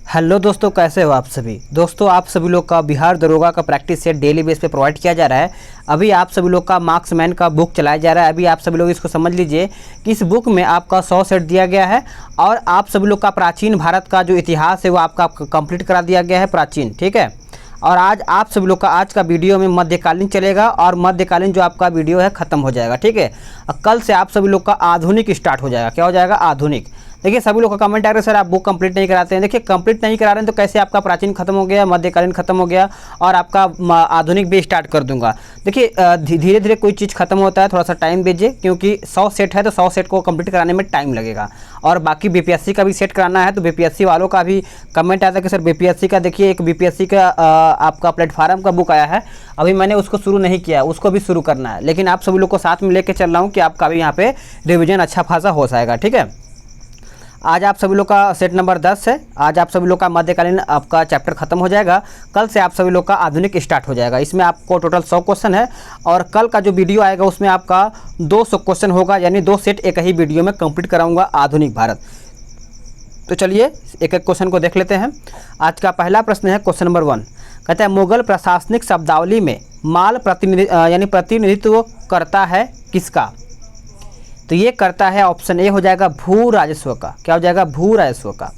Hello दोस्तों, कैसे हो आप सभी। दोस्तों, आप सभी लोग का बिहार दरोगा का प्रैक्टिस सेट डेली बेस पे प्रोवाइड किया जा रहा है। अभी आप सभी लोग का मार्क्समैन का बुक चलाया जा रहा है। अभी आप सभी लोग इसको समझ लीजिए कि इस बुक में आपका 100 सेट दिया गया है और आप सभी लोग का प्राचीन भारत का जो इतिहास है वो आपका कंप्लीट करा दिया गया है, प्राचीन, ठीक है। और आज आप सभी लोग का आज का वीडियो में मध्यकालीन चलेगा और मध्यकालीन जो आपका वीडियो है ख़त्म हो जाएगा, ठीक है। और कल से आप सभी लोग का आधुनिक स्टार्ट हो जाएगा। क्या हो जाएगा? आधुनिक। देखिए, सभी लोग का कमेंट आ रहा है, सर आप बुक कंप्लीट नहीं कराते हैं। देखिए, कंप्लीट नहीं करा रहे हैं तो कैसे आपका प्राचीन खत्म हो गया, मध्यकालीन खत्म हो गया और आपका आधुनिक भी स्टार्ट कर दूंगा। देखिए, धीरे धीरे कोई चीज़ खत्म होता है, थोड़ा सा टाइम दीजिए, क्योंकि 100 सेट है तो 100 सेट को कंप्लीट कराने में टाइम लगेगा। और बाकी बीपीएससी का भी सेट कराना है तो बीपीएससी वालों का भी कमेंट आता है कि सर बीपीएससी का, देखिए एक बीपीएससी का आपका प्लेटफार्म का बुक आया है, अभी मैंने उसको शुरू नहीं किया, उसको भी शुरू करना है। लेकिन आप सभी लोग को साथ में लेके चल रहा हूँ कि आपका भी यहाँ पे रिविजन अच्छा खासा हो जाएगा, ठीक है। आज आप सभी लोग का सेट नंबर 10 है। आज आप सभी लोग का मध्यकालीन आपका चैप्टर खत्म हो जाएगा। कल से आप सभी लोग का आधुनिक स्टार्ट हो जाएगा। इसमें आपको टोटल 100 क्वेश्चन है और कल का जो वीडियो आएगा उसमें आपका 200 क्वेश्चन होगा, यानी 2 सेट एक ही वीडियो में कंप्लीट कराऊंगा आधुनिक भारत। तो चलिए एक एक क्वेश्चन को देख लेते हैं। आज का पहला प्रश्न है क्वेश्चन नंबर 1। कहता है मुगल प्रशासनिक शब्दावली में माल प्रतिनिधित्व करता है किसका? तो ये करता है, ऑप्शन ए हो जाएगा भू राजस्व का। क्या हो जाएगा? भू राजस्व का।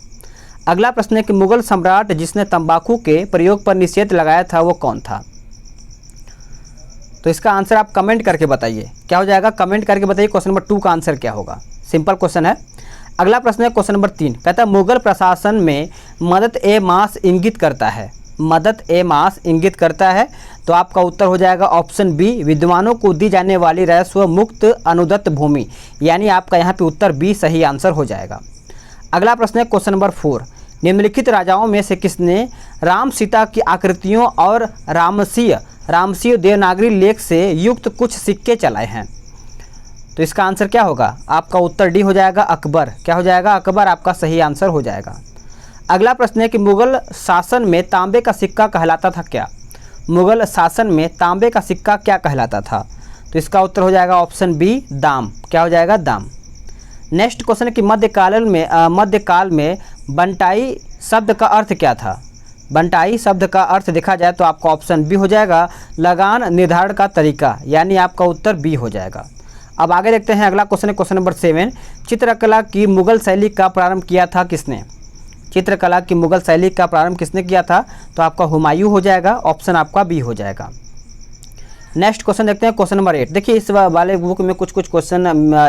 अगला प्रश्न है कि मुगल सम्राट जिसने तंबाकू के प्रयोग पर निषेध लगाया था वो कौन था? तो इसका आंसर आप कमेंट करके बताइए। क्या हो जाएगा? कमेंट करके बताइए क्वेश्चन नंबर 2 का आंसर क्या होगा। सिंपल क्वेश्चन है। अगला प्रश्न है क्वेश्चन नंबर 3। कहता है मुगल प्रशासन में मदद ए मास इंगित करता है। मदद ए मास इंगित करता है, तो आपका उत्तर हो जाएगा ऑप्शन बी, विद्वानों को दी जाने वाली राजस्व मुक्त अनुदत्त भूमि, यानी आपका यहाँ पे उत्तर बी सही आंसर हो जाएगा। अगला प्रश्न है क्वेश्चन नंबर 4। निम्नलिखित राजाओं में से किसने राम सीता की आकृतियों और रामसीय देवनागरी लेख से युक्त कुछ सिक्के चलाए हैं? तो इसका आंसर क्या होगा? आपका उत्तर डी हो जाएगा, अकबर। क्या हो जाएगा? अकबर आपका सही आंसर हो जाएगा। अगला प्रश्न है कि मुगल शासन में तांबे का सिक्का कहलाता था क्या? मुगल शासन में तांबे का सिक्का क्या कहलाता था? तो इसका उत्तर हो जाएगा ऑप्शन बी, दाम। क्या हो जाएगा? दाम। नेक्स्ट क्वेश्चन है कि मध्यकाल में बंटाई शब्द का अर्थ क्या था? बंटाई शब्द का अर्थ देखा जाए तो आपका ऑप्शन बी हो जाएगा, लगान निर्धारण का तरीका, यानी आपका उत्तर बी हो जाएगा। अब आगे देखते हैं अगला क्वेश्चन है क्वेश्चन नंबर 7। चित्रकला की मुगल शैली का प्रारंभ किया था किसने? चित्रकला की मुगल शैली का प्रारंभ किसने किया था? तो आपका हुमायूं हो जाएगा, ऑप्शन आपका बी हो जाएगा। नेक्स्ट क्वेश्चन देखते हैं क्वेश्चन नंबर 8। देखिए, इस वाले बुक में कुछ क्वेश्चन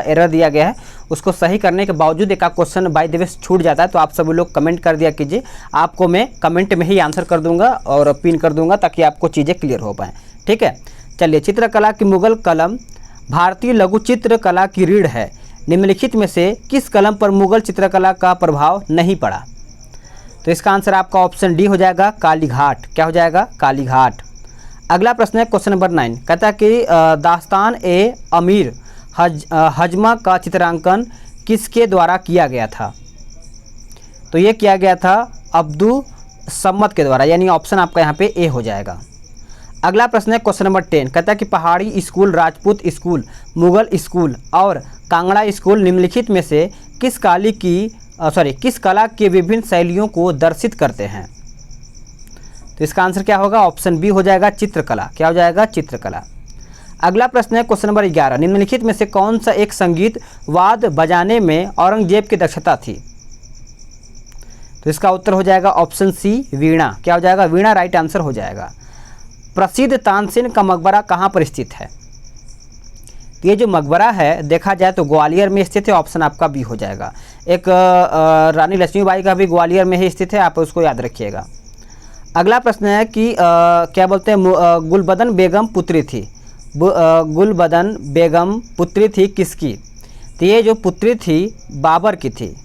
एरर दिया गया है, उसको सही करने के बावजूद एक क्वेश्चन बाय द वे छूट जाता है, तो आप सभी लोग कमेंट कर दिया कीजिए। आपको मैं कमेंट में ही आंसर कर दूंगा और पिन कर दूंगा ताकि आपको चीज़ें क्लियर हो पाएँ, ठीक है। चलिए, चित्रकला की मुगल कलम भारतीय लघु चित्रकला की रीढ़ है। निम्नलिखित में से किस कलम पर मुगल चित्रकला का प्रभाव नहीं पड़ा? तो इसका आंसर आपका ऑप्शन डी हो जाएगा, कालीघाट। क्या हो जाएगा? कालीघाट। अगला प्रश्न है क्वेश्चन नंबर 9। कहता है कि दास्तान ए अमीर हजमा का चित्रांकन किसके द्वारा किया गया था? तो ये किया गया था अब्दुल सम्मत के द्वारा, यानी ऑप्शन आपका यहाँ पे ए हो जाएगा। अगला प्रश्न है क्वेश्चन नंबर 10। कहता है कि पहाड़ी school, Rajput school, Mughal school और कांगड़ा स्कूल निम्नलिखित में से किस कला के विभिन्न शैलियों को दर्शित करते हैं? तो इसका आंसर क्या होगा? ऑप्शन बी हो जाएगा, चित्रकला। क्या हो जाएगा? चित्रकला। अगला प्रश्न है क्वेश्चन नंबर 11। निम्नलिखित में से कौन सा एक संगीत वाद्य बजाने में औरंगजेब की दक्षता थी? तो इसका उत्तर हो जाएगा ऑप्शन सी, वीणा। क्या हो जाएगा? वीणा राइट आंसर हो जाएगा। प्रसिद्ध तानसेन का मकबरा कहाँ पर स्थित है? तो ये जो मकबरा है देखा जाए तो ग्वालियर में स्थित है, ऑप्शन आपका बी हो जाएगा। एक रानी लक्ष्मीबाई का भी ग्वालियर में ही स्थित है, आप उसको याद रखिएगा। अगला प्रश्न है कि क्या बोलते हैं, गुलबदन बेगम पुत्री थी। गुलबदन बेगम पुत्री थी किसकी? तो ये जो पुत्री थी बाबर की थी।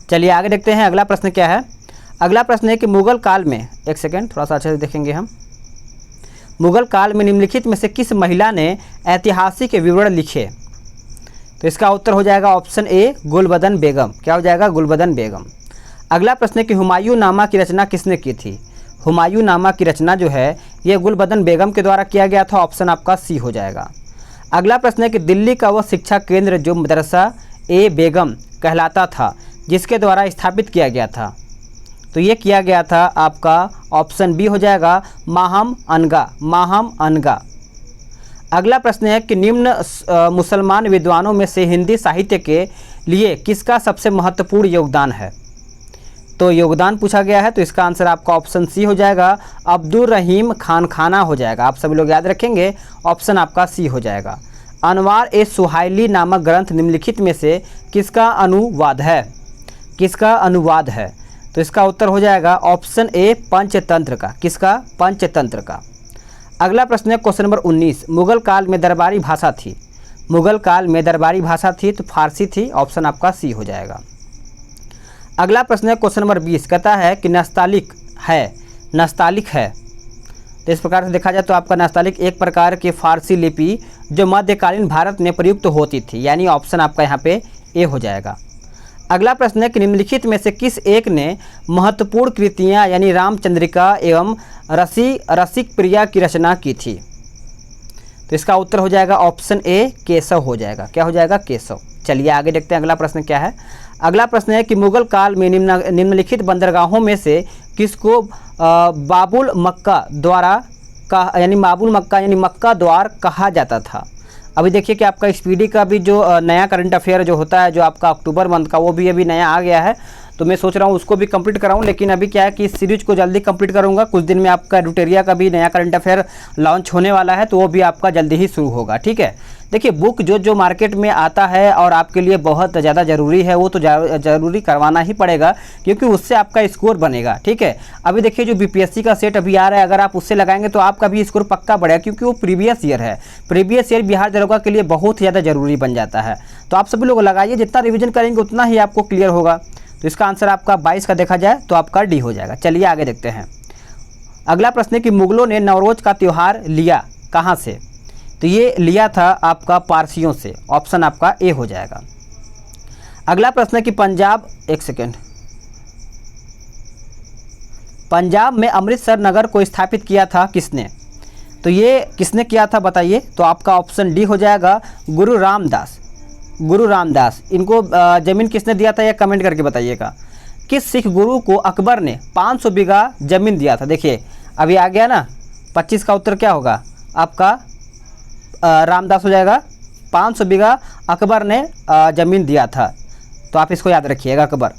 चलिए आगे देखते हैं अगला प्रश्न क्या है। अगला प्रश्न है कि मुगल काल में, एक सेकेंड थोड़ा सा अच्छे से देखेंगे हम। मुगल काल में निम्नलिखित में से किस महिला ने ऐतिहासिक विवरण लिखे? तो इसका उत्तर हो जाएगा ऑप्शन ए, गुलबदन बेगम। क्या हो जाएगा? गुलबदन बेगम। अगला प्रश्न है कि हुमायूं नामा की रचना किसने की थी? हुमायूं नामा की रचना जो है ये गुलबदन बेगम के द्वारा किया गया था, ऑप्शन आपका सी हो जाएगा। अगला प्रश्न है कि दिल्ली का वह शिक्षा केंद्र जो मदरसा ए बेगम कहलाता था जिसके द्वारा स्थापित किया गया था? तो ये किया गया था आपका ऑप्शन बी हो जाएगा माहम अनगा, माहम अनगा। अगला प्रश्न है कि निम्न मुसलमान विद्वानों में से हिंदी साहित्य के लिए किसका सबसे महत्वपूर्ण योगदान है? तो योगदान पूछा गया है, तो इसका आंसर आपका ऑप्शन सी हो जाएगा, अब्दुल रहीम खान खाना हो जाएगा। आप सभी लोग याद रखेंगे, ऑप्शन आपका सी हो जाएगा। अनवार ए सुहाइली नामक ग्रंथ निम्नलिखित में से किसका अनुवाद है? किसका अनुवाद है? तो इसका उत्तर हो जाएगा ऑप्शन ए पंचतंत्र का। किसका? पंचतंत्र का। अगला प्रश्न है क्वेश्चन नंबर 19, मुगल काल में दरबारी भाषा थी। मुगल काल में दरबारी भाषा थी तो फारसी थी, ऑप्शन आपका सी हो जाएगा। अगला प्रश्न है क्वेश्चन नंबर 20, कहता है कि नस्तालिक है, नस्तालिक है। तो इस प्रकार से देखा जाए तो आपका नस्तालिक एक प्रकार की फारसी लिपि जो मध्यकालीन भारत में प्रयुक्त होती थी, यानी ऑप्शन आपका यहाँ पे ए हो जाएगा। अगला प्रश्न है कि निम्नलिखित में से किस एक ने महत्वपूर्ण कृतियाँ यानी रामचंद्रिका एवं रसिक प्रिया की रचना की थी? तो इसका उत्तर हो जाएगा ऑप्शन ए केशव हो जाएगा। क्या हो जाएगा? केशव। चलिए आगे देखते हैं अगला प्रश्न क्या है। अगला प्रश्न है कि मुगल काल में निम्नलिखित बंदरगाहों में से किसको बाबुल मक्का द्वारा यानी मक्का द्वार कहा जाता था? अभी देखिए कि आपका स्पीडी का भी जो नया करंट अफेयर जो होता है, जो आपका अक्टूबर मंथ का, वो भी अभी नया आ गया है, तो मैं सोच रहा हूँ उसको भी कंप्लीट कराऊँ। लेकिन अभी क्या है कि इस सीरीज को जल्दी कंप्लीट करूँगा। कुछ दिन में आपका रुटेरिया का भी नया करंट अफेयर लॉन्च होने वाला है, तो वो भी आपका जल्दी ही शुरू होगा। ठीक है, देखिए बुक जो मार्केट में आता है और आपके लिए बहुत ज़्यादा ज़रूरी है, वो तो ज़रूरी करवाना ही पड़ेगा, क्योंकि उससे आपका स्कोर बनेगा। ठीक है, अभी देखिए जो बीपीएससी का सेट अभी आ रहा है, अगर आप उससे लगाएंगे तो आपका भी स्कोर पक्का बढ़ेगा, क्योंकि वो प्रीवियस ईयर है। प्रीवियस ईयर बिहार दरोगा के लिए बहुत ज़्यादा ज़रूरी बन जाता है। तो आप सभी लोग लगाइए, जितना रिविजन करेंगे उतना ही आपको क्लियर होगा। तो इसका आंसर आपका 22 का देखा जाए तो आपका डी हो जाएगा। चलिए आगे देखते हैं। अगला प्रश्न है कि मुगलों ने नवरोज का त्यौहार लिया कहाँ से? तो ये लिया था आपका पारसियों से, ऑप्शन आपका ए हो जाएगा। अगला प्रश्न है कि पंजाब में अमृतसर नगर को स्थापित किया था किसने? तो ये किसने किया था बताइए? तो आपका ऑप्शन डी हो जाएगा गुरु रामदास। गुरु रामदास, इनको ज़मीन किसने दिया था, यह कमेंट करके बताइएगा। किस सिख गुरु को अकबर ने 500 बीघा ज़मीन दिया था? देखिए अभी आ गया ना, 25 का उत्तर क्या होगा आपका? रामदास हो जाएगा। 500 बीघा अकबर ने ज़मीन दिया था, तो आप इसको याद रखिएगा, अकबर।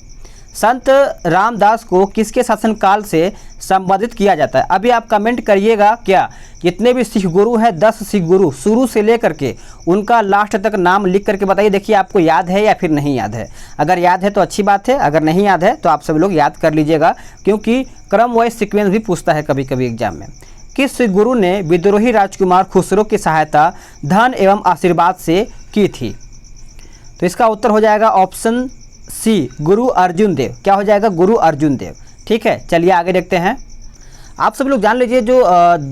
संत रामदास को किसके शासनकाल से संबोधित किया जाता है? अभी आप कमेंट करिएगा क्या, जितने भी सिख गुरु हैं 10 सिख गुरु शुरू से लेकर के उनका लास्ट तक नाम लिख करके बताइए। देखिए आपको याद है या फिर नहीं याद है। अगर याद है तो अच्छी बात है, अगर नहीं याद है तो आप सभी लोग याद कर लीजिएगा, क्योंकि क्रम वाइज सीक्वेंस भी पूछता है कभी कभी एग्जाम में। किस सिख गुरु ने विद्रोही राजकुमार खुसरो की सहायता धन एवं आशीर्वाद से की थी? तो इसका उत्तर हो जाएगा ऑप्शन सी गुरु अर्जुन देव। क्या हो जाएगा? गुरु अर्जुन देव। ठीक है, चलिए आगे देखते हैं। आप सब लोग जान लीजिए जो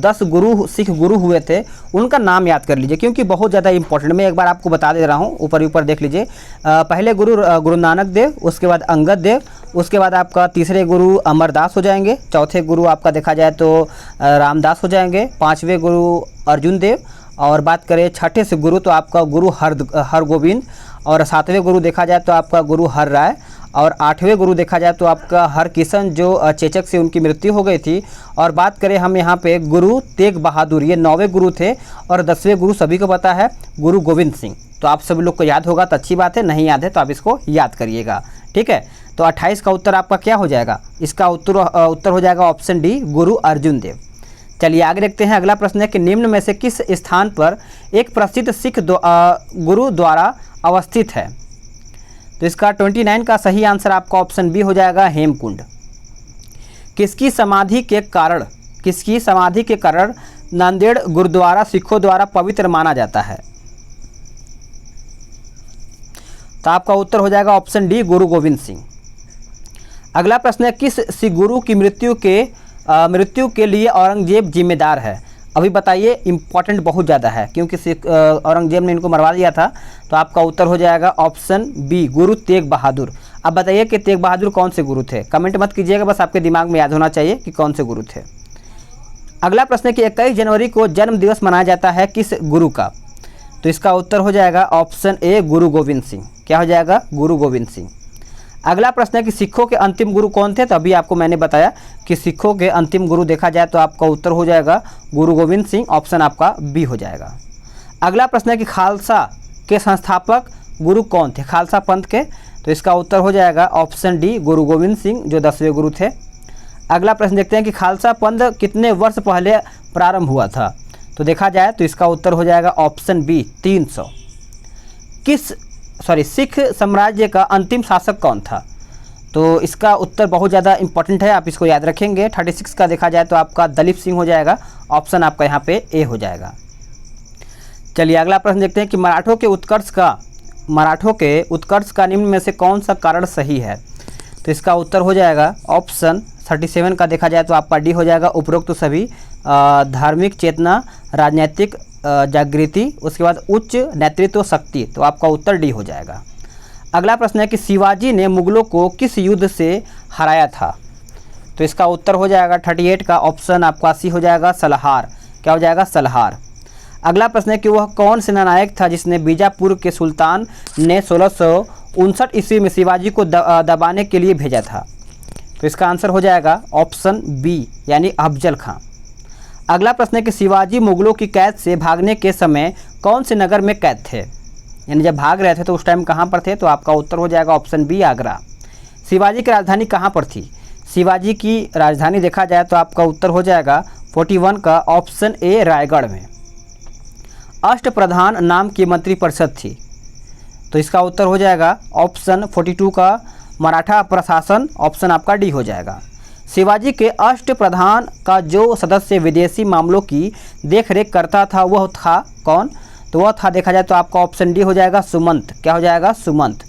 10 गुरु सिख गुरु हुए थे उनका नाम याद कर लीजिए, क्योंकि बहुत ज़्यादा इंपॉर्टेंट। मैं एक बार आपको बता दे रहा हूँ, ऊपर देख लीजिए। पहले गुरु नानक देव, उसके बाद अंगद देव, उसके बाद आपका तीसरे गुरु अमरदास हो जाएंगे, चौथे गुरु आपका देखा जाए तो रामदास हो जाएंगे, 5वें गुरु अर्जुन देव, और बात करें छठे से गुरु तो आपका गुरु हरगोविंद, और 7वें गुरु देखा जाए तो आपका गुरु हर राय, और 8वें गुरु देखा जाए तो आपका हरकिशन जो चेचक से उनकी मृत्यु हो गई थी। और बात करें हम यहाँ पे गुरु तेग बहादुर, ये 9वें गुरु थे। और 10वें गुरु सभी को पता है गुरु गोविंद सिंह। तो आप सभी लोग को याद होगा तो अच्छी बात है, नहीं याद है तो आप इसको याद करिएगा। ठीक है, तो 28 का उत्तर आपका क्या हो जाएगा? इसका उत्तर हो जाएगा ऑप्शन डी गुरु अर्जुन देव। चलिए आगे देखते हैं। अगला प्रश्न है कि निम्न में से किस स्थान पर एक प्रसिद्ध सिख गुरु द्वारा अवस्थित है? तो इसका 29 का सही आंसर आपका ऑप्शन बी हो जाएगा हेमकुंड। किसकी समाधि के कारण नांदेड़ गुरुद्वारा सिखों द्वारा पवित्र माना जाता है? तो आपका उत्तर हो जाएगा ऑप्शन डी गुरु गोविंद सिंह। अगला प्रश्न है किस सिख गुरु की मृत्यु के लिए औरंगजेब जिम्मेदार है? अभी बताइए, इंपॉर्टेंट बहुत ज़्यादा है, क्योंकि औरंगजेब ने इनको मरवा दिया था। तो आपका उत्तर हो जाएगा ऑप्शन बी गुरु तेग बहादुर। अब बताइए कि तेग बहादुर कौन से गुरु थे? कमेंट मत कीजिएगा, बस आपके दिमाग में याद होना चाहिए कि कौन से गुरु थे। अगला प्रश्न है कि 21 जनवरी को जन्म दिवस मनाया जाता है किस गुरु का? तो इसका उत्तर हो जाएगा ऑप्शन ए गुरु गोविंद सिंह। क्या हो जाएगा? गुरु गोविंद सिंह। अगला प्रश्न है कि सिखों के अंतिम गुरु कौन थे? तो अभी आपको मैंने बताया कि सिखों के अंतिम गुरु देखा जाए तो आपका उत्तर हो जाएगा गुरु गोविंद सिंह। ऑप्शन आपका बी हो जाएगा। अगला प्रश्न है कि खालसा के संस्थापक गुरु कौन थे? खालसा पंथ के, तो इसका उत्तर हो जाएगा ऑप्शन डी गुरु गोविंद सिंह, जो 10वें गुरु थे। अगला प्रश्न देखते हैं कि खालसा पंथ कितने वर्ष पहले प्रारंभ हुआ था? तो देखा जाए तो इसका उत्तर हो जाएगा ऑप्शन बी 300। सिख साम्राज्य का अंतिम शासक कौन था? तो इसका उत्तर बहुत ज़्यादा इंपॉर्टेंट है, आप इसको याद रखेंगे। 36 का देखा जाए तो आपका दलीप सिंह हो जाएगा। ऑप्शन आपका यहाँ पे ए हो जाएगा। चलिए अगला प्रश्न देखते हैं कि मराठों के उत्कर्ष का निम्न में से कौन सा कारण सही है? तो इसका उत्तर हो जाएगा ऑप्शन 37 का देखा जाए तो आपका डी हो जाएगा। उपरोक्त तो सभी धार्मिक चेतना, राजनीतिक जागृति, उसके बाद उच्च नेतृत्व शक्ति, तो आपका उत्तर डी हो जाएगा। अगला प्रश्न है कि शिवाजी ने मुगलों को किस युद्ध से हराया था? तो इसका उत्तर हो जाएगा 38 का ऑप्शन आपका सी हो जाएगा, सलहार। क्या हो जाएगा? सलहार। अगला प्रश्न है कि वह कौन सेनानायक था जिसने बीजापुर के सुल्तान ने 1659 ईस्वी में शिवाजी को दबाने के लिए भेजा था? तो इसका आंसर हो जाएगा ऑप्शन बी यानी अफजल खां। अगला प्रश्न है कि शिवाजी मुगलों की कैद से भागने के समय कौन से नगर में कैद थे? यानी जब भाग रहे थे तो उस टाइम कहाँ पर थे? तो आपका उत्तर हो जाएगा ऑप्शन बी आगरा। शिवाजी की राजधानी कहाँ पर थी? शिवाजी की राजधानी देखा जाए तो आपका उत्तर हो जाएगा 41 का ऑप्शन ए रायगढ़ में। अष्टप्रधान नाम की मंत्रिपरिषद थी, तो इसका उत्तर हो जाएगा ऑप्शन 42 का मराठा प्रशासन। ऑप्शन आपका डी हो जाएगा। शिवाजी के अष्टप्रधान का जो सदस्य विदेशी मामलों की देखरेख करता था वह था कौन? तो वह था देखा जाए तो आपका ऑप्शन डी हो जाएगा सुमंत। क्या हो जाएगा? सुमंत।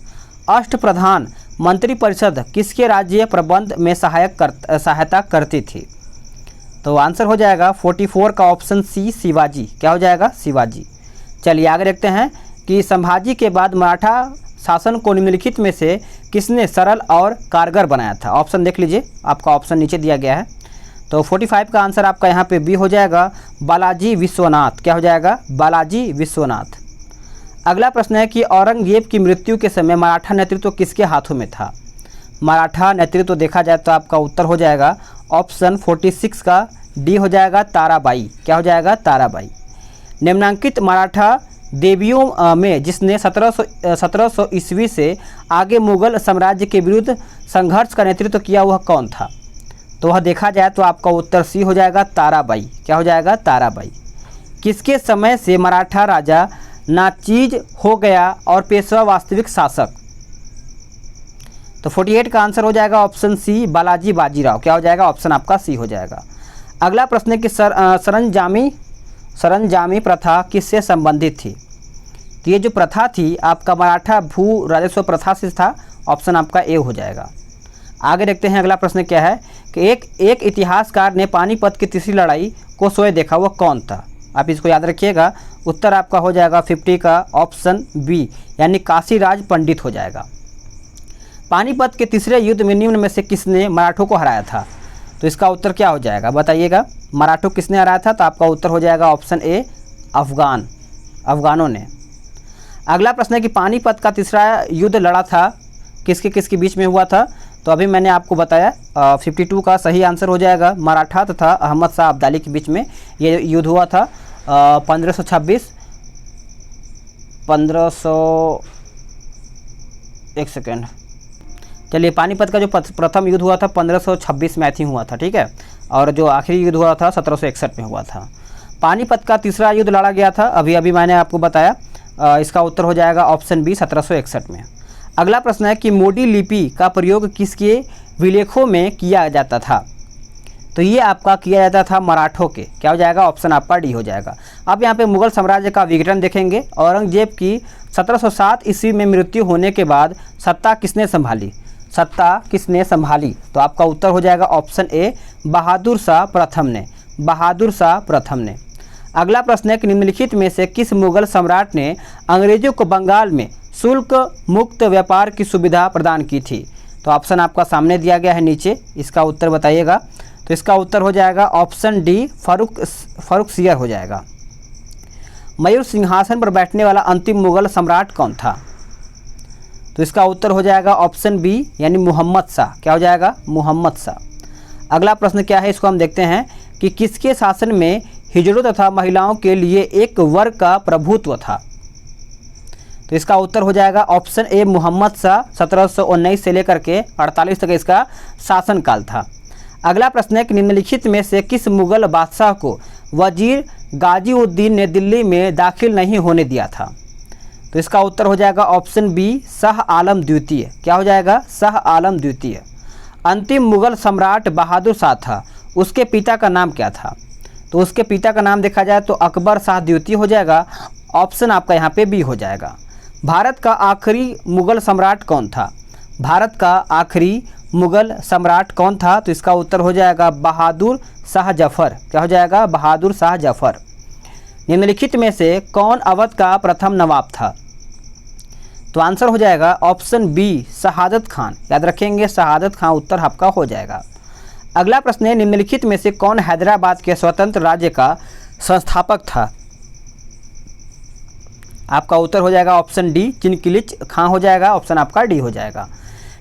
अष्टप्रधान मंत्रिपरिषद किसके राज्य प्रबंध में सहायता करती थी? तो आंसर हो जाएगा 44 का ऑप्शन सी शिवाजी। क्या हो जाएगा? शिवाजी। चलिए आगे देखते हैं कि संभाजी के बाद मराठा शासन को निम्नलिखित में से किसने सरल और कारगर बनाया था? ऑप्शन देख लीजिए, आपका ऑप्शन नीचे दिया गया है। तो 45 का आंसर आपका यहाँ पे बी हो जाएगा, बालाजी विश्वनाथ। क्या हो जाएगा? बालाजी विश्वनाथ। अगला प्रश्न है कि औरंगजेब की मृत्यु के समय मराठा नेतृत्व किसके हाथों में था? मराठा नेतृत्व देखा जाए तो आपका उत्तर हो जाएगा ऑप्शन 46 का डी हो जाएगा, ताराबाई। क्या हो जाएगा? ताराबाई। निम्नांकित मराठा देवियों में जिसने 1700 ईस्वी से आगे मुगल साम्राज्य के विरुद्ध संघर्ष का नेतृत्व किया वह कौन था? तो वह देखा जाए तो आपका उत्तर सी हो जाएगा, ताराबाई। क्या हो जाएगा? ताराबाई। किसके समय से मराठा राजा नाचीज हो गया और पेशवा वास्तविक शासक? तो 48 का आंसर हो जाएगा ऑप्शन सी, बालाजी बाजीराव। क्या हो जाएगा? ऑप्शन आपका सी हो जाएगा। अगला प्रश्न है कि सरंजामी प्रथा किससे संबंधित थी? तो ये जो प्रथा थी आपका मराठा भू राजस्व प्रथा से था। ऑप्शन आपका ए हो जाएगा। आगे देखते हैं अगला प्रश्न क्या है कि एक इतिहासकार ने पानीपत की तीसरी लड़ाई को सोए देखा, वह कौन था? आप इसको याद रखिएगा। उत्तर आपका हो जाएगा 50 का ऑप्शन बी यानी काशीराज पंडित हो जाएगा। पानीपत के तीसरे युद्ध में निम्न में से किसने मराठों को हराया था? तो इसका उत्तर क्या हो जाएगा? बताइएगा। मराठों किसने हराया था? तो आपका उत्तर हो जाएगा ऑप्शन ए, अफगानों ने। अगला प्रश्न है कि पानीपत का तीसरा युद्ध लड़ा था किसके बीच में हुआ था? तो अभी मैंने आपको बताया 52 का सही आंसर हो जाएगा, मराठा तथा अहमद शाह अब्दाली के बीच में ये युद्ध हुआ था। एक सेकेंड। चलिए, पानीपत का जो प्रथम युद्ध हुआ था 1526 में आई थिंक हुआ था, ठीक है। और जो आखिरी युद्ध हुआ था 1761 में हुआ था। पानीपत का तीसरा युद्ध लड़ा गया था, अभी मैंने आपको बताया। इसका उत्तर हो जाएगा ऑप्शन बी 1761 में। अगला प्रश्न है कि मोडी लिपि का प्रयोग किसके विलेखों में किया जाता था? तो ये आपका किया जाता था मराठों के। क्या हो जाएगा? ऑप्शन आपका डी हो जाएगा। अब यहाँ पे मुगल साम्राज्य का विघटन देखेंगे। औरंगजेब की 1707 ईस्वी में मृत्यु होने के बाद सत्ता किसने संभाली? तो आपका उत्तर हो जाएगा ऑप्शन ए, बहादुर शाह प्रथम ने। अगला प्रश्न है कि निम्नलिखित में से किस मुगल सम्राट ने अंग्रेजों को बंगाल में शुल्क मुक्त व्यापार की सुविधा प्रदान की थी? तो ऑप्शन आपका सामने दिया गया है नीचे, इसका उत्तर बताइएगा। तो इसका उत्तर हो जाएगा ऑप्शन डी, फर्रुखसियर हो जाएगा। मयूर सिंहासन पर बैठने वाला अंतिम मुगल सम्राट कौन था? तो इसका उत्तर हो जाएगा ऑप्शन बी यानी मोहम्मद शाह। क्या हो जाएगा? मोहम्मद शाह। अगला प्रश्न क्या है, इसको हम देखते हैं कि किसके शासन में हिजड़ों तथा महिलाओं के लिए एक वर्ग का प्रभुत्व था? तो इसका उत्तर हो जाएगा ऑप्शन ए मोहम्मद शाह। 1719 से लेकर के 48 तक इसका शासनकाल था। अगला प्रश्न है कि निम्नलिखित में से किस मुगल बादशाह को वजीर गाजीउद्दीन ने दिल्ली में दाखिल नहीं होने दिया था? तो इसका उत्तर हो जाएगा ऑप्शन बी शाह आलम द्वितीय। क्या हो जाएगा? शाह आलम द्वितीय। अंतिम मुगल सम्राट बहादुर शाह था, उसके पिता का नाम क्या था? तो उसके पिता का नाम देखा जाए तो अकबर शाह द्वितीय हो जाएगा। ऑप्शन आपका यहाँ पे बी हो जाएगा। भारत का आखिरी मुगल सम्राट कौन था? भारत का आखिरी मुगल सम्राट कौन था? तो इसका उत्तर हो जाएगा बहादुर शाह जफर। क्या हो जाएगा? बहादुर शाह जफर। निम्नलिखित में से कौन अवध का प्रथम नवाब था? तो आंसर हो जाएगा ऑप्शन बी शहादत खान। याद रखेंगे, शहादत खान उत्तर आपका हो जाएगा। अगला प्रश्न है निम्नलिखित में से कौन हैदराबाद के स्वतंत्र राज्य का संस्थापक था? आपका उत्तर हो जाएगा ऑप्शन डी चिनकिलिच खां हो जाएगा। ऑप्शन आपका डी हो जाएगा।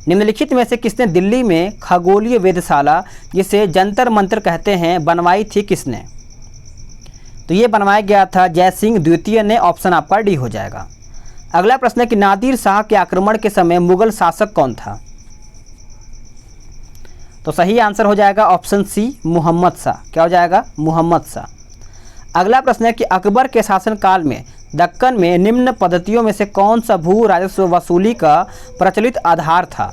निम्नलिखित में से किसने दिल्ली में खगोलीय वेधशाला, जिसे जंतर मंतर कहते हैं, बनवाई थी किसने? तो ये बनवाया गया था जयसिंह द्वितीय ने। ऑप्शन आपका डी हो जाएगा। अगला प्रश्न है कि नादिर शाह के आक्रमण के समय मुगल शासक कौन था? तो सही आंसर हो जाएगा ऑप्शन सी मोहम्मद शाह। क्या हो जाएगा? मोहम्मद शाह। अगला प्रश्न है कि अकबर के शासनकाल में दक्कन में निम्न पद्धतियों में से कौन सा भू राजस्व वसूली का प्रचलित आधार था?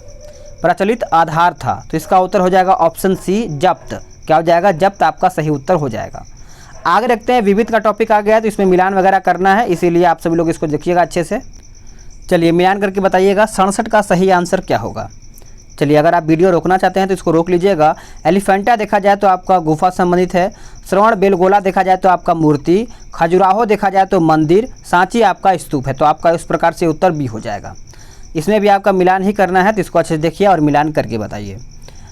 प्रचलित आधार था। तो इसका उत्तर हो जाएगा ऑप्शन सी जब्त। क्या हो जाएगा? जब्त आपका सही उत्तर हो जाएगा। आगे रखते हैं, विविध का टॉपिक आ गया है तो इसमें मिलान वगैरह करना है, इसीलिए आप सभी लोग इसको देखिएगा अच्छे से। चलिए मिलान करके बताइएगा 67 का सही आंसर क्या होगा। चलिए अगर आप वीडियो रोकना चाहते हैं तो इसको रोक लीजिएगा। एलिफेंटा देखा जाए तो आपका गुफा संबंधित है। श्रवण बेलगोला देखा जाए तो आपका मूर्ति। खजुराहो देखा जाए तो मंदिर। सांची आपका स्तूप है। तो आपका इस प्रकार से उत्तर भी हो जाएगा। इसमें भी आपका मिलान ही करना है तो इसको अच्छे से देखिए और मिलान करके बताइए।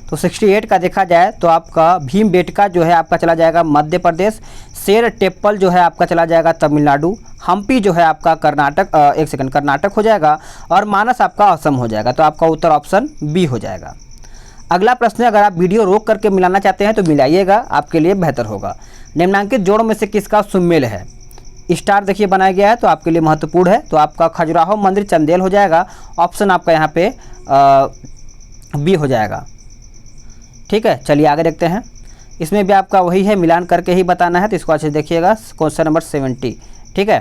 तो 68 का देखा जाए तो आपका भीमबेटका जो है आपका चला जाएगा मध्य प्रदेश। शेर टेप्पल जो है आपका चला जाएगा तमिलनाडु। हम्पी जो है आपका कर्नाटक, एक सेकंड, कर्नाटक हो जाएगा। और मानस आपका असम हो जाएगा। तो आपका उत्तर ऑप्शन बी हो जाएगा। अगला प्रश्न है, अगर आप वीडियो रोक करके मिलाना चाहते हैं तो मिलाइएगा, आपके लिए बेहतर होगा। निम्नांकित जोड़ों में से किसका सुमेल है? स्टार देखिए बनाया गया है तो आपके लिए महत्वपूर्ण है। तो आपका खजुराहो मंदिर चंदेल हो जाएगा। ऑप्शन आपका यहाँ पे बी हो जाएगा। ठीक है, चलिए आगे देखते हैं। इसमें भी आपका वही है, मिलान करके ही बताना है तो इसको अच्छे से देखिएगा। Question number 70। ठीक है,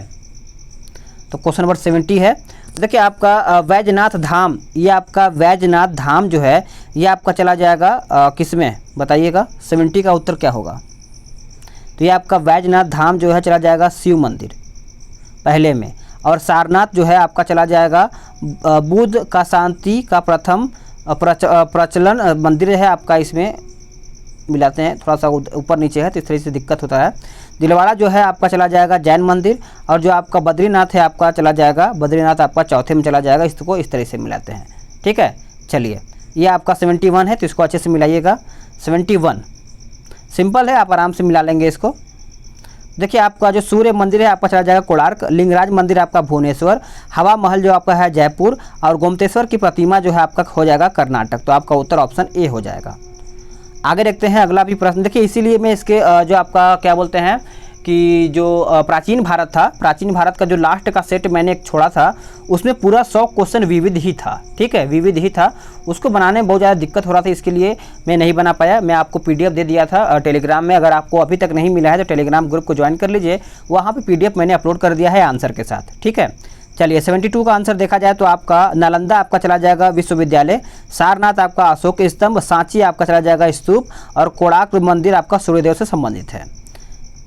तो क्वेश्चन नंबर 70 है। देखिए आपका वैजनाथ धाम, ये आपका वैजनाथ धाम जो है ये आपका चला जाएगा किस में बताइएगा? 70 का उत्तर क्या होगा? तो ये आपका वैजनाथ धाम जो है चला जाएगा शिव मंदिर पहले में। और सारनाथ जो है आपका चला जाएगा बुद्ध का शांति का प्रथम प्रचलन मंदिर है आपका। इसमें मिलाते हैं, थोड़ा सा ऊपर नीचे है तो इस तरह से दिक्कत होता है। दिलवाड़ा जो है आपका चला जाएगा जैन मंदिर। और जो आपका बद्रीनाथ है आपका चला जाएगा, बद्रीनाथ आपका चौथे में चला जाएगा। इसको इस तरह से मिलाते हैं। ठीक है, चलिए ये आपका 71 है तो इसको अच्छे से मिलाइएगा। 71 सिंपल है, आप आराम से मिला लेंगे इसको। देखिए आपका जो सूर्य मंदिर है आपका चला जाएगा कोणार्क। लिंगराज मंदिर आपका भुवनेश्वर। हवा महल जो आपका है जयपुर। और गोमतेश्वर की प्रतिमा जो है आपका हो जाएगा कर्नाटक। तो आपका उत्तर ऑप्शन ए हो जाएगा। आगे देखते हैं अगला भी प्रश्न। देखिए इसीलिए मैं इसके जो आपका क्या बोलते हैं कि जो प्राचीन भारत था, प्राचीन भारत का जो लास्ट का सेट मैंने एक छोड़ा था उसमें पूरा 100 क्वेश्चन विविध ही था। ठीक है, विविध ही था। उसको बनाने में बहुत ज़्यादा दिक्कत हो रहा था, इसके लिए मैं नहीं बना पाया। मैं आपको PDF दे दिया था टेलीग्राम में। अगर आपको अभी तक नहीं मिला है तो टेलीग्राम ग्रुप को ज्वाइन कर लीजिए, वहाँ पर PDF मैंने अपलोड कर दिया है आंसर के साथ। ठीक है, चलिए 72 का आंसर देखा जाए तो आपका नालंदा आपका चला जाएगा विश्वविद्यालय। सारनाथ आपका अशोक स्तंभ। सांची आपका चला जाएगा स्तूप। और कोणार्क मंदिर आपका सूर्यदेव से संबंधित है।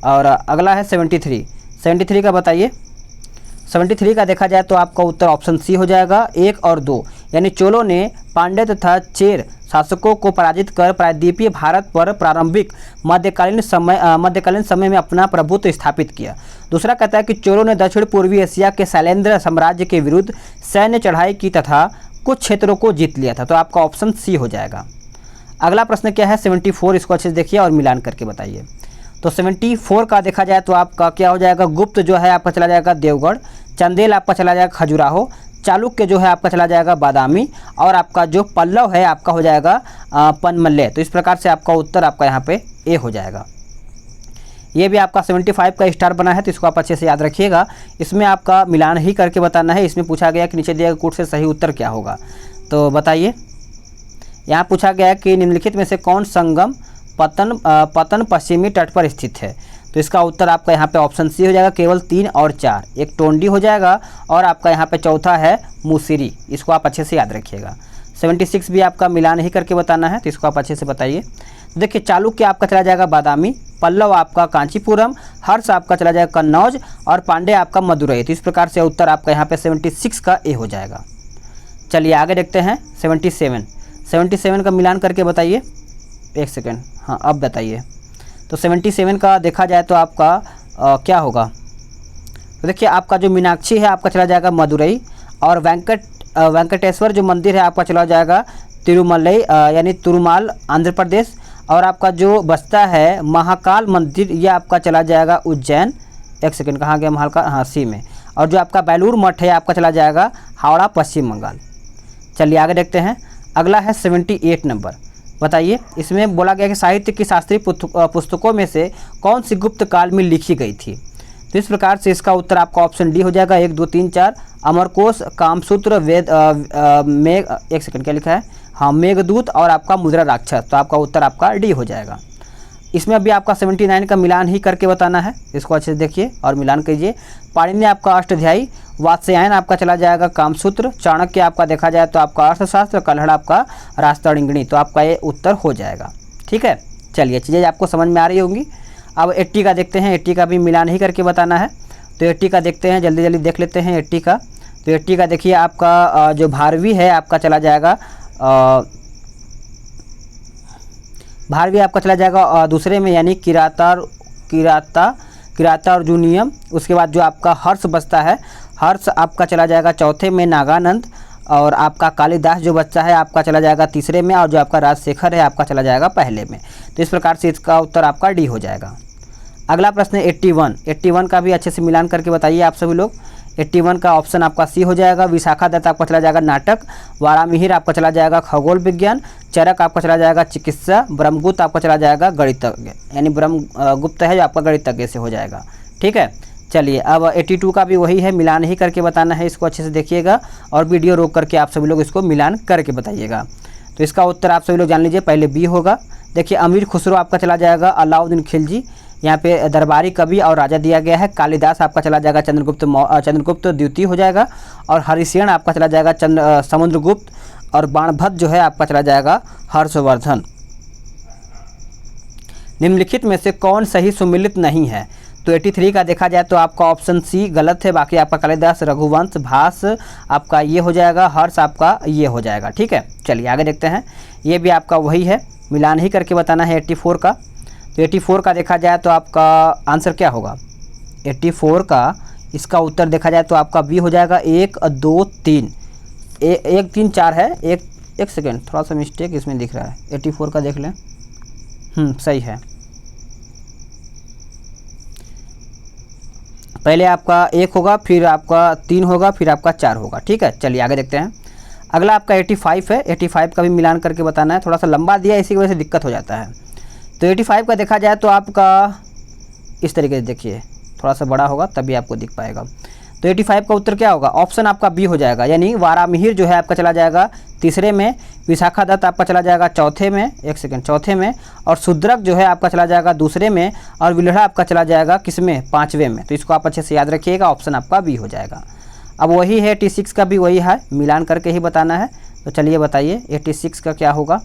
और अगला है 73। 73 का बताइए। 73 का देखा जाए तो आपका उत्तर ऑप्शन सी हो जाएगा 1 और 2। यानी चोलों ने पांड्य तथा चेर शासकों को पराजित कर प्रायद्वीपीय भारत पर प्रारंभिक मध्यकालीन समय में अपना प्रभुत्व स्थापित किया। दूसरा कहता है कि चोलों ने दक्षिण पूर्वी एशिया के शैलेंद्र साम्राज्य के विरुद्ध सैन्य चढ़ाई की तथा कुछ क्षेत्रों को जीत लिया था। तो आपका ऑप्शन सी हो जाएगा। अगला प्रश्न क्या है 74, इसको अच्छे से देखिए और मिलान करके बताइए। तो 74 का देखा जाए तो आपका क्या हो जाएगा, गुप्त जो है आपका चला जाएगा देवगढ़, चंदेल आपका चला जाएगा खजुराहो, चालुक्य जो है आपका चला जाएगा बादामी, और आपका जो पल्लव है आपका हो जाएगा पनमल्ले। तो इस प्रकार से आपका उत्तर आपका यहाँ पे ए हो जाएगा। ये भी आपका 75 का स्टार बना है, तो इसको आप अच्छे से याद रखिएगा। इसमें आपका मिलान ही करके बताना है। इसमें पूछा गया कि नीचे दिए गए कूट से सही उत्तर क्या होगा, तो बताइए। यहाँ पूछा गया है कि निम्नलिखित में से कौन संगम पतन पश्चिमी तट पर स्थित है, तो इसका उत्तर आपका यहाँ पे ऑप्शन सी हो जाएगा, केवल 3 और 4। एक टोंडी हो जाएगा और आपका यहाँ पे चौथा है मुसिरी। इसको आप अच्छे से याद रखिएगा। 76 भी आपका मिलान ही करके बताना है, तो इसको आप अच्छे से बताइए। तो देखिए, चालुक्य आपका चला जाएगा बादामी, पल्लव आपका कांचीपुरम, हर्ष आपका चला जाएगा कन्नौज, और पांडे आपका मदुरई। तो इस प्रकार से उत्तर आपका यहाँ पे 76 का ए हो जाएगा। चलिए आगे देखते हैं 77 का मिलान करके बताइए। एक सेकेंड, हाँ अब बताइए। तो 77 का देखा जाए तो आपका क्या होगा, तो देखिए आपका जो मीनाक्षी है आपका चला जाएगा मदुरई, और वेंकटेश्वर जो मंदिर है आपका चला जाएगा तिरुमलई यानी तिरुमाल आंध्र प्रदेश, और आपका जो बचता है महाकाल मंदिर ये आपका चला जाएगा उज्जैन। एक सेकेंड, कहाँ गया महाकाल, हाँ सी में। और जो आपका बेलूर मठ है आपका चला जाएगा हावड़ा पश्चिम बंगाल। चलिए आगे देखते हैं। अगला है 78 नंबर। बताइए, इसमें बोला गया कि साहित्य की शास्त्रीय पुस्तकों में से कौन सी गुप्त काल में लिखी गई थी, तो इस प्रकार से इसका उत्तर आपका ऑप्शन डी हो जाएगा। 1 2 3 4 अमरकोश, कामसूत्र, वेद मेघ, एक सेकंड क्या लिखा है, हाँ मेघदूत, और आपका मुद्रा राक्षस। तो आपका उत्तर आपका डी हो जाएगा। इसमें अभी आपका 79 का मिलान ही करके बताना है। इसको अच्छे से देखिए और मिलान कीजिए। पाणिनि आपका अष्टाध्यायी, वात्स्यायन आपका चला जाएगा कामसूत्र, चाणक्य आपका देखा जाए तो आपका अर्थशास्त्र, कल्हड़ आपका रास्तड़िंगणी। तो आपका ये उत्तर हो जाएगा। ठीक है, चलिए चीज़ें आपको समझ में आ रही होंगी। अब 80 का देखते हैं। 80 का भी मिलान ही करके बताना है। तो 80 का देखते हैं, जल्दी जल्दी देख लेते हैं 80 का। तो 80 का देखिए आपका जो भारवी है आपका चला जाएगा भारवी आपका चला जाएगा दूसरे में, यानी किराता अर्जुनियम। उसके बाद जो आपका हर्ष बचता है, हर्ष आपका चला जाएगा चौथे में, नागानंद, और आपका कालिदास जो बच्चा है आपका चला जाएगा तीसरे में, और जो आपका राजशेखर है आपका चला जाएगा पहले में। तो इस प्रकार से इसका उत्तर आपका डी हो जाएगा। अगला प्रश्न है 81 का भी अच्छे से मिलान करके बताइए आप सभी लोग। 81 का ऑप्शन आपका सी हो जाएगा। विशाखा दत्त आपका चला जाएगा नाटक, वारामिहिर आपका चला जाएगा खगोल विज्ञान, चरक आपका चला जाएगा चिकित्सा, ब्रह्मगुप्त आपका चला जाएगा गणितज्ञ, यानी ब्रह्मगुप्त है जो आपका गणितज्ञ से हो जाएगा। ठीक है, चलिए अब 82 का भी वही है, मिलान ही करके बताना है। इसको अच्छे से देखिएगा और वीडियो रोक करके आप सभी लोग इसको मिलान करके बताइएगा। तो इसका उत्तर आप सभी लोग जान लीजिए। पहले बी होगा। देखिए, अमीर खुसरो आपका चला जाएगा अलाउद्दीन खिलजी, यहाँ पे दरबारी कवि और राजा दिया गया है। कालिदास आपका चला जाएगा चंद्रगुप्त द्वितीय हो जाएगा, और हरिसेन आपका चला जाएगा समुद्रगुप्त, और बाणभट्ट जो है आपका चला जाएगा हर्षवर्धन। निम्नलिखित में से कौन सही सुमिलित नहीं है, तो 83 का देखा जाए तो आपका ऑप्शन सी गलत है। बाकी आपका कालिदास, रघुवंश, भास आपका ये हो जाएगा, हर्ष आपका ये हो जाएगा। ठीक है, चलिए आगे देखते हैं। ये भी आपका वही है, मिलान ही करके बताना है 84 का। तो 84 का देखा जाए तो आपका आंसर क्या होगा, 84 का इसका उत्तर देखा जाए तो आपका बी हो जाएगा। 1 2 3 1 3 4 है। एक सेकेंड, थोड़ा सा मिस्टेक इसमें दिख रहा है। 84 का देख लें, सही है। पहले आपका 1 होगा, फिर आपका 3 होगा, फिर आपका 4 होगा। ठीक है, चलिए आगे देखते हैं। अगला आपका 85 है। 85 का भी मिलान करके बताना है। थोड़ा सा लंबा दिया, इसी की वजह से दिक्कत हो जाता है। तो 85 का देखा जाए तो आपका इस तरीके से देखिए, थोड़ा सा बड़ा होगा तभी आपको दिख पाएगा। तो 85 का उत्तर क्या होगा, ऑप्शन आपका बी हो जाएगा, यानी वारामिहिर जो है आपका चला जाएगा तीसरे में, विशाखा दत्त आपका चला जाएगा चौथे में, और शूद्रक जो है आपका चला जाएगा दूसरे में, और विल्हड़ा आपका चला जाएगा किसमें, 5वें में। तो इसको आप अच्छे से याद रखिएगा, ऑप्शन आपका बी हो जाएगा। अब वही है 86 का भी वही है, मिलान करके ही बताना है। तो चलिए बताइए 86 का क्या होगा।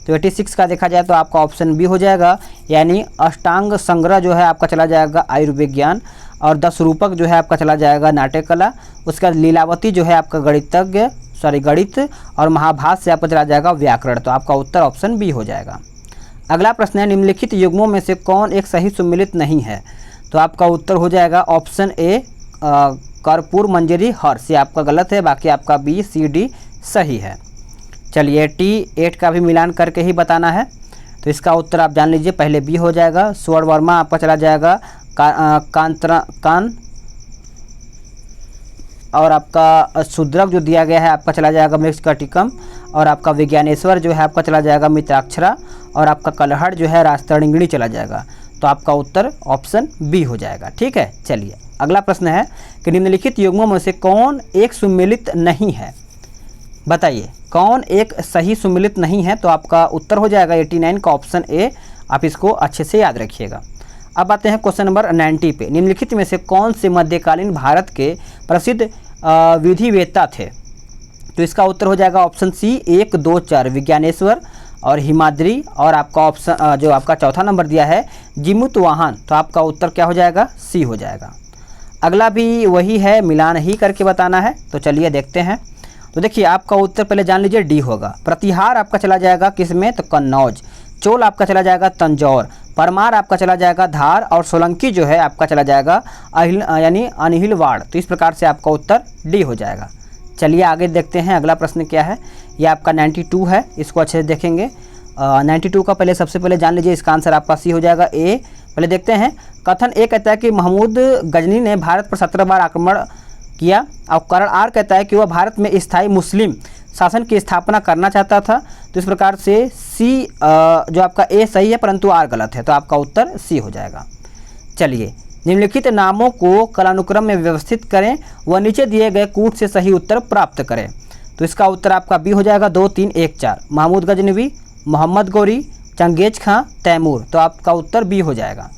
तो 86 का देखा जाए तो आपका ऑप्शन बी हो जाएगा, यानी अष्टांग संग्रह जो है आपका चला जाएगा आयुर्विज्ञान, और 10 रूपक जो है आपका चला जाएगा नाट्य कला। उसके बाद लीलावती जो है आपका गणित, और महाभारत से आपका चला जाएगा व्याकरण। तो आपका उत्तर ऑप्शन बी हो जाएगा। अगला प्रश्न है, निम्नलिखित युग्मों में से कौन एक सही सुमिलित नहीं है, तो आपका उत्तर हो जाएगा ऑप्शन ए कर्पूर मंजरी हर्ष। ये आपका गलत है, बाकी आपका बी सी डी सही है। चलिए 88 का भी मिलान करके ही बताना है। तो इसका उत्तर आप जान लीजिए, पहले बी हो जाएगा। स्वर्ण वर्मा आपका चला जाएगा कान और आपका शूद्रक जो दिया गया है आपका चला जाएगा मृगकटिकम, और आपका विज्ञानेश्वर जो है आपका चला जाएगा मित्राक्षरा, और आपका कलहड़ जो है राजतरंगिणी चला जाएगा। तो आपका उत्तर ऑप्शन बी हो जाएगा। ठीक है, चलिए अगला प्रश्न है कि निम्नलिखित युग्मों में से कौन एक सुमेलित नहीं है, बताइए कौन एक सही सुमेलित नहीं है। तो आपका उत्तर हो जाएगा 89 का ऑप्शन ए। आप इसको अच्छे से याद रखिएगा। अब आते हैं क्वेश्चन नंबर 90 पे। निम्नलिखित में से कौन से मध्यकालीन भारत के प्रसिद्ध विधिवेत्ता थे। तो इसका उत्तर हो जाएगा ऑप्शन सी 1, 2, 4 विज्ञानेश्वर और हिमाद्री, और आपका ऑप्शन जो आपका चौथा नंबर दिया है जिमुतवाहन। तो आपका उत्तर क्या हो जाएगा, सी हो जाएगा। अगला भी वही है, मिलान ही करके बताना है। तो चलिए देखते हैं। तो देखिए आपका उत्तर पहले जान लीजिए डी होगा। प्रतिहार आपका चला जाएगा किस में, तो कन्नौज। चोल आपका चला जाएगा तंजौर। परमार आपका चला जाएगा धार, और सोलंकी जो है आपका चला जाएगा यानी अनहिलवाड़। तो इस प्रकार से आपका उत्तर डी हो जाएगा। चलिए आगे देखते हैं अगला प्रश्न क्या है। ये आपका 92 है, इसको अच्छे से देखेंगे। 92 का पहले सबसे पहले जान लीजिए, इसका आंसर आपका सी हो जाएगा ए। पहले देखते हैं। कथन ए कहता है कि महमूद गजनी ने भारत पर 17 बार आक्रमण किया, और करण आर कहता है कि वह भारत में स्थायी मुस्लिम शासन की स्थापना करना चाहता था। तो इस प्रकार से सी जो आपका ए सही है परंतु आर गलत है। तो आपका उत्तर सी हो जाएगा। चलिए निम्नलिखित नामों को कालानुक्रम में व्यवस्थित करें व नीचे दिए गए कूट से सही उत्तर प्राप्त करें। तो इसका उत्तर आपका बी हो जाएगा 2, 3, 1, 4 महमूद गजनवी, मोहम्मद गौरी, चंगेज खां, तैमूर। तो आपका उत्तर बी हो जाएगा।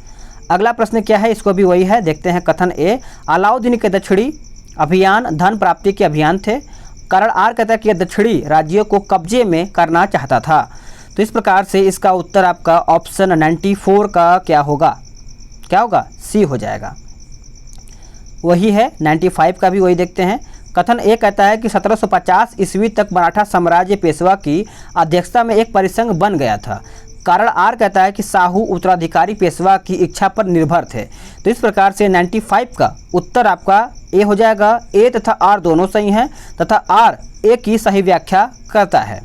अगला प्रश्न क्या है, इसको भी वही है। देखते हैं। कथन ए अलाउद्दीन के दक्षिणी अभियान धन प्राप्ति के अभियान थे। कारण आर कहता है कि दक्षिणी राज्यों को कब्जे में करना चाहता था। तो इस प्रकार से इसका उत्तर आपका ऑप्शन 94 का क्या होगा, क्या होगा, सी हो जाएगा। वही है 95 का भी वही देखते हैं। कथन ए कहता है कि 1750 ईस्वी तक मराठा साम्राज्य पेशवा की अध्यक्षता में एक परिसंघ बन गया था। कारण आर कहता है कि साहू उत्तराधिकारी पेशवा की इच्छा पर निर्भर थे। तो इस प्रकार से 95 का उत्तर आपका ए हो जाएगा। ए तथा आर दोनों सही हैं तथा आर ए की सही व्याख्या करता है।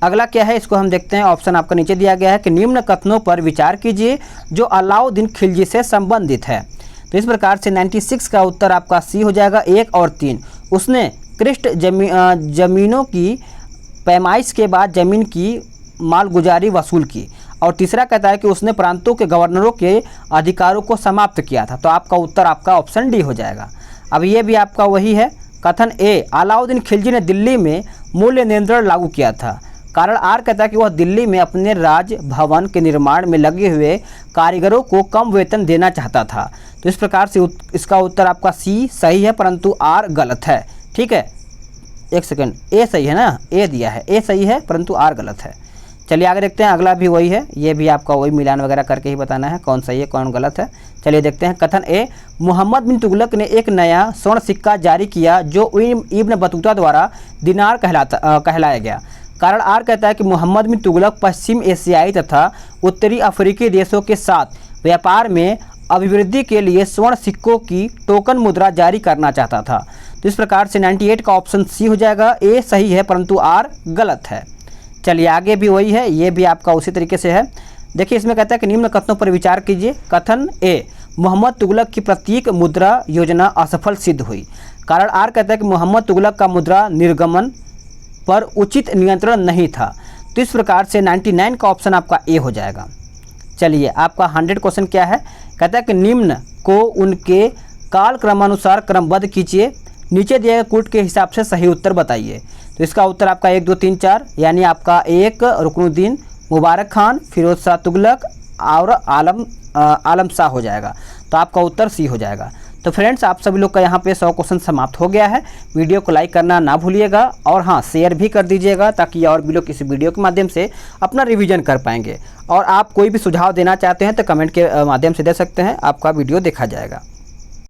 अगला क्या है, इसको हम देखते हैं। ऑप्शन आपका नीचे दिया गया है कि निम्न कथनों पर विचार कीजिए जो अलाउद्दीन खिलजी से संबंधित है। तो इस प्रकार से 96 का उत्तर आपका सी हो जाएगा। 1 और 3 उसने कृष्ट जमीनों की पैमाइश के बाद जमीन की मालगुजारी वसूल की, और तीसरा कहता है कि उसने प्रांतों के गवर्नरों के अधिकारों को समाप्त किया था। तो आपका उत्तर आपका ऑप्शन डी हो जाएगा। अब ये भी आपका वही है। कथन ए अलाउद्दीन खिलजी ने दिल्ली में मूल्य नियंत्रण लागू किया था। कारण आर कहता है कि वह दिल्ली में अपने राज भवन के निर्माण में लगे हुए कारीगरों को कम वेतन देना चाहता था। तो इस प्रकार से इसका उत्तर आपका सी सही है परंतु आर गलत है। ठीक है, एक सेकंड, ए सही है ना, ए दिया है, ए सही है परंतु आर गलत है। चलिए आगे देखते हैं। अगला भी वही है, ये भी आपका वही मिलान वगैरह करके ही बताना है कौन सही है कौन गलत है। चलिए देखते हैं। कथन ए मोहम्मद बिन तुगलक ने एक नया स्वर्ण सिक्का जारी किया जो इब्न बतूता द्वारा दिनार कहलाया गया। कारण आर कहता है कि मोहम्मद बिन तुगलक पश्चिम एशियाई तथा उत्तरी अफ्रीकी देशों के साथ व्यापार में अभिवृद्धि के लिए स्वर्ण सिक्कों की टोकन मुद्रा जारी करना चाहता था। तो इस प्रकार से 98 का ऑप्शन सी हो जाएगा। ए सही है परंतु आर गलत है। चलिए आगे भी वही है, ये भी आपका उसी तरीके से है। देखिए इसमें कहता है कि निम्न कथनों पर विचार कीजिए। कथन ए मोहम्मद तुगलक की प्रतीक मुद्रा योजना असफल सिद्ध हुई। कारण आर कहता है कि मोहम्मद तुगलक का मुद्रा निर्गमन पर उचित नियंत्रण नहीं था। तो इस प्रकार से 99 का ऑप्शन आपका ए हो जाएगा। चलिए आपका 100 क्वेश्चन क्या है, कहता है कि निम्न को उनके काल क्रमानुसार क्रमबद्ध कीजिए, नीचे दिए गए कूट के हिसाब से सही उत्तर बताइए। तो इसका उत्तर आपका 1, 2, 3, 4 यानी आपका 1 रुकनुद्दीन, मुबारक खान, फिरोज शाह तुगलक और आलम शाह हो जाएगा। तो आपका उत्तर सी हो जाएगा। तो फ्रेंड्स आप सभी लोग का यहाँ पे 100 क्वेश्चन समाप्त हो गया है। वीडियो को लाइक करना ना भूलिएगा और हाँ शेयर भी कर दीजिएगा ताकि और भी लोग इस वीडियो के माध्यम से अपना रिवीजन कर पाएंगे। और आप कोई भी सुझाव देना चाहते हैं तो कमेंट के माध्यम से दे सकते हैं, आपका वीडियो देखा जाएगा।